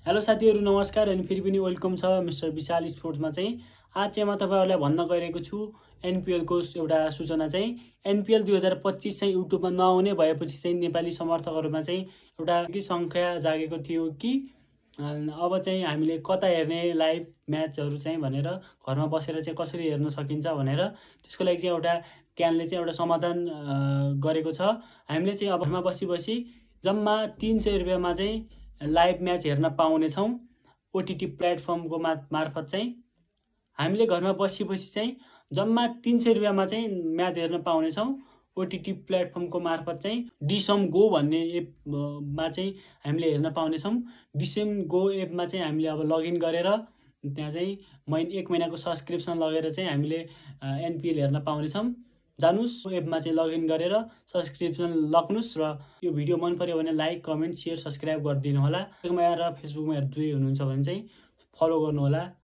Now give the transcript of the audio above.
Hello साथीहरु नमस्कार अनि फेरि पनि वेलकम छ मिस्टर विशाल स्पोर्ट्समा चाहिँ आज चाहिँ म तपाईहरुलाई भन्न गइरहेको छु एनपीएल को एउटा सूचना चाहिँ एनपीएल 2025 चाहिँ युट्युबमा नआउने भएपछि चाहिँ नेपाली समर्थकहरुमा चाहिँ एउटा के संख्या जागेको थियो कि अब चाहिँ हामीले कता हेर्ने लाइभ म्याचहरु चाहिँ भनेर घरमा बसेर चाहिँ कसरी हेर्न सकिन्छ भनेर त्यसको लागि चाहिँ एउटा क्यानले चाहिँ एउटा समाधान गरेको छ। हामीले चाहिँ अब घरमा बसी जम्मा 300 रुपैयाँमा चाहिँ लाइभ म्याच हेर्न पाउने छौं। ओटीटी प्लेटफर्मको मार्फत चाहिँ हामीले घरमा बसी चाहिँ जम्मा 300 रुपैयाँमा चाहिँ म्याच हेर्न पाउने छौं। ओटीटी प्लेटफर्मको मार्फत चाहिँ डिसम गो भन्ने एपमा चाहिँ हामीले हेर्न पाउने छौं। डिसम गो एपमा चाहिँ हामीले अब लगइन गरेर त्यहाँ चाहिँ एक महिनाको सब्स्क्रिप्सन लगेर चाहिँ हामीले एनपीएल हेर्न पाउने छौं। जानुस् एपमा चाहिँ लगइन गरेर सब्स्क्रिप्सन लग्नुस् र यो भिडियो मन पर्यो भने लाइक कमेन्ट शेयर सब्स्क्राइब गरिदिनु होला। फेसबुकमा र फेसबुकमा हेर्दै हुनुहुन्छ भने चाहिँ फलो गर्नु होला।